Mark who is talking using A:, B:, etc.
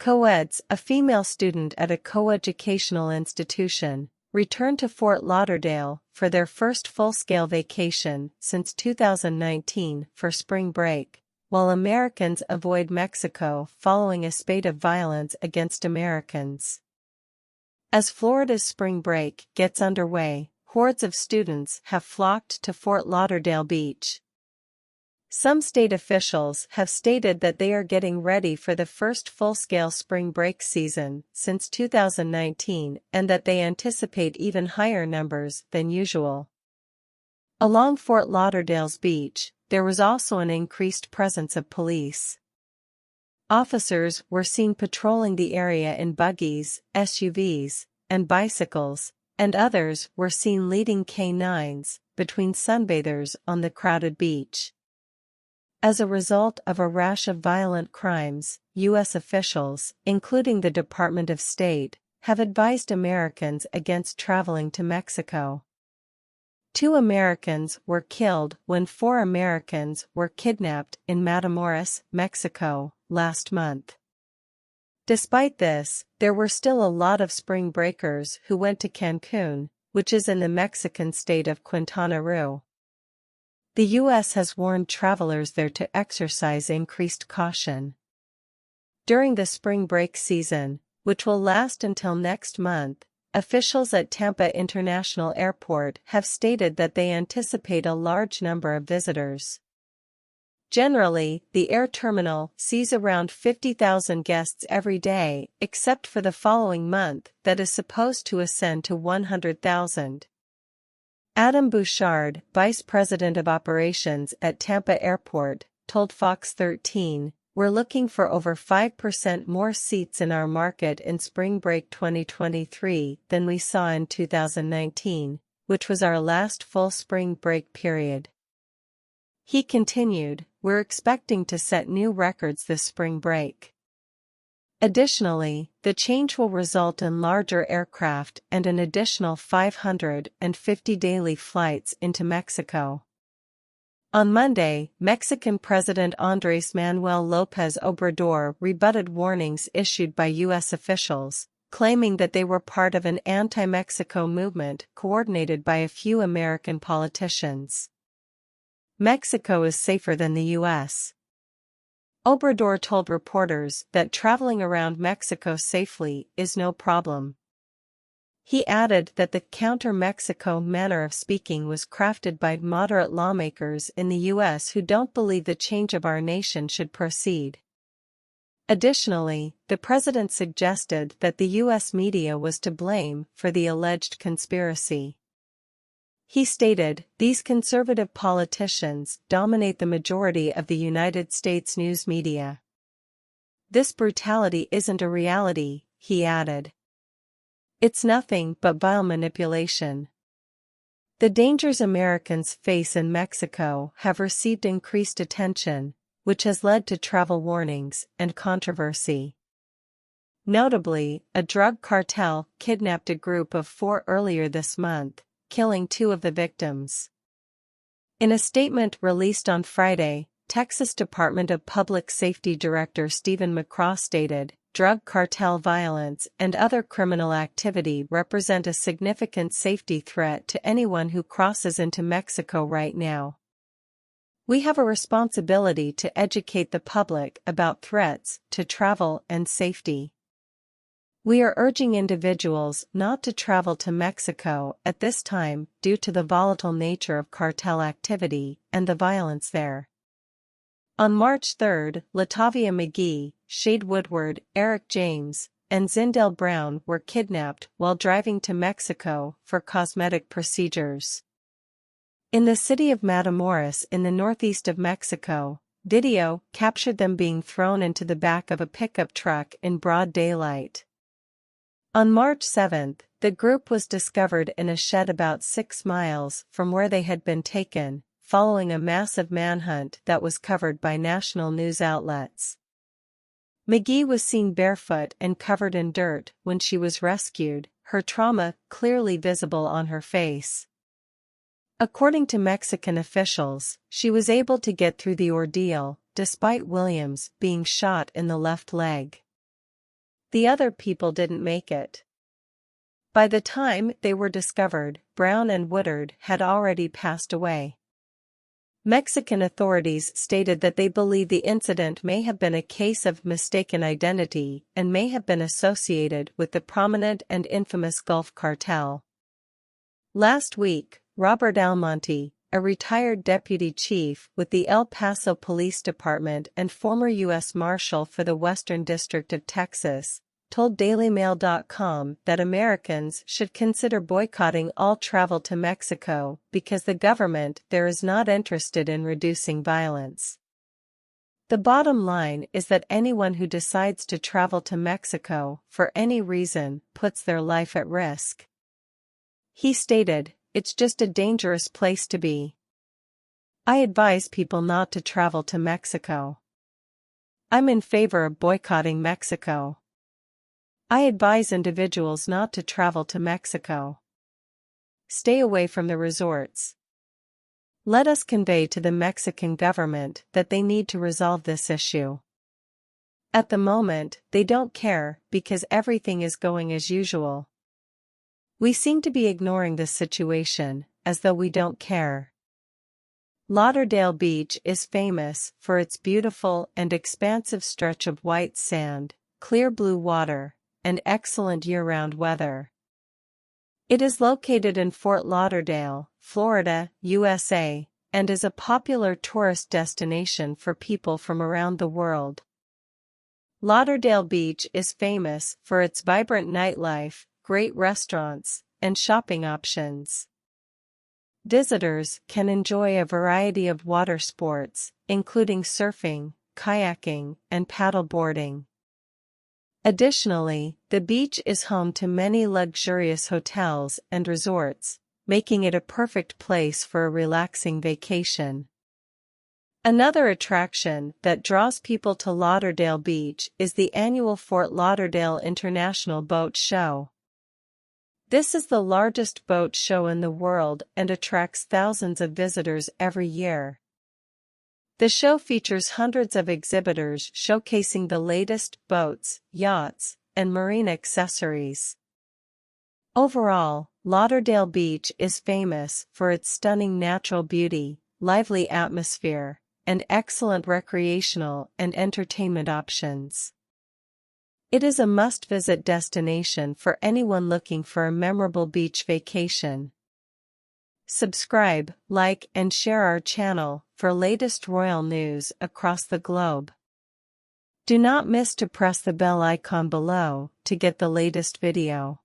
A: Co-eds, a female student at a co-educational institution, returned to Fort Lauderdale for their first full-scale vacation since 2019 for spring break, while Americans avoid Mexico following a spate of violence against Americans. As Florida's spring break gets underway, hordes of students have flocked to Fort Lauderdale Beach. Some state officials have stated that they are getting ready for the first full-scale spring break season since 2019 and that they anticipate even higher numbers than usual. Along Fort Lauderdale's beach, there was also an increased presence of police. Officers were seen patrolling the area in buggies, SUVs, and bicycles, and others were seen leading K9s between sunbathers on the crowded beach. As a result of a rash of violent crimes, U.S. officials, including the Department of State, have advised Americans against traveling to Mexico. 2 Americans were killed when 4 Americans were kidnapped in Matamoros, Mexico, last month. Despite this, there were still a lot of spring breakers who went to Cancun, which is in the Mexican state of Quintana Roo. The U.S. has warned travelers there to exercise increased caution. During the spring break season, which will last until next month, officials at Tampa International Airport have stated that they anticipate a large number of visitors. Generally, the air terminal sees around 50,000 guests every day, except for the following month that is supposed to ascend to 100,000. Adam Bouchard, Vice President of Operations at Tampa Airport, told Fox 13, "We're looking for over 5% more seats in our market in spring break 2023 than we saw in 2019, which was our last full spring break period." He continued, "We're expecting to set new records this spring break." Additionally, the change will result in larger aircraft and an additional 550 daily flights into Mexico. On Monday, Mexican President Andrés Manuel López Obrador rebutted warnings issued by U.S. officials, claiming that they were part of an anti-Mexico movement coordinated by a few American politicians. Mexico is safer than the U.S. Obrador told reporters that traveling around Mexico safely is no problem. He added that the counter-Mexico manner of speaking was crafted by moderate lawmakers in the U.S. who don't believe the change of our nation should proceed. Additionally, the president suggested that the U.S. media was to blame for the alleged conspiracy. He stated, "These conservative politicians dominate the majority of the United States news media. This brutality isn't a reality," he added. "It's nothing but vile manipulation." The dangers Americans face in Mexico have received increased attention, which has led to travel warnings and controversy. Notably, a drug cartel kidnapped a group of 4 earlier this month, killing 2 of the victims. In a statement released on Friday, Texas Department of Public Safety Director Stephen McCraw stated, "Drug cartel violence and other criminal activity represent a significant safety threat to anyone who crosses into Mexico right now. We have a responsibility to educate the public about threats to travel and safety. We are urging individuals not to travel to Mexico at this time due to the volatile nature of cartel activity and the violence there." On March 3, Latavia McGee, Shade Woodward, Eric James, and Zindell Brown were kidnapped while driving to Mexico for cosmetic procedures. In the city of Matamoros in the northeast of Mexico, video captured them being thrown into the back of a pickup truck in broad daylight. On March 7, the group was discovered in a shed about 6 miles from where they had been taken, following a massive manhunt that was covered by national news outlets. McGee was seen barefoot and covered in dirt when she was rescued, her trauma clearly visible on her face. According to Mexican officials, she was able to get through the ordeal, despite Williams being shot in the left leg. The other people didn't make it. By the time they were discovered, Brown and Woodard had already passed away. Mexican authorities stated that they believe the incident may have been a case of mistaken identity and may have been associated with the prominent and infamous Gulf Cartel. Last week, Robert Almonte, a retired deputy chief with the El Paso Police Department and former U.S. Marshal for the Western District of Texas, told DailyMail.com that Americans should consider boycotting all travel to Mexico because the government there is not interested in reducing violence. The bottom line is that anyone who decides to travel to Mexico for any reason puts their life at risk. He stated, "It's just a dangerous place to be. I advise people not to travel to Mexico. I'm in favor of boycotting Mexico. I advise individuals not to travel to Mexico. Stay away from the resorts. Let us convey to the Mexican government that they need to resolve this issue. At the moment, they don't care because everything is going as usual. We seem to be ignoring this situation, as though we don't care." Lauderdale Beach is famous for its beautiful and expansive stretch of white sand, clear blue water, and excellent year-round weather. It is located in Fort Lauderdale, Florida, USA, and is a popular tourist destination for people from around the world. Lauderdale Beach is famous for its vibrant nightlife, great restaurants, and shopping options. Visitors can enjoy a variety of water sports, including surfing, kayaking, and paddle boarding. Additionally, the beach is home to many luxurious hotels and resorts, making it a perfect place for a relaxing vacation. Another attraction that draws people to Lauderdale Beach is the annual Fort Lauderdale International Boat Show. This is the largest boat show in the world and attracts thousands of visitors every year. The show features hundreds of exhibitors showcasing the latest boats, yachts, and marine accessories. Overall, Lauderdale Beach is famous for its stunning natural beauty, lively atmosphere, and excellent recreational and entertainment options. It is a must-visit destination for anyone looking for a memorable beach vacation. Subscribe, like, and share our channel for latest royal news across the globe. Do not miss to press the bell icon below to get the latest video.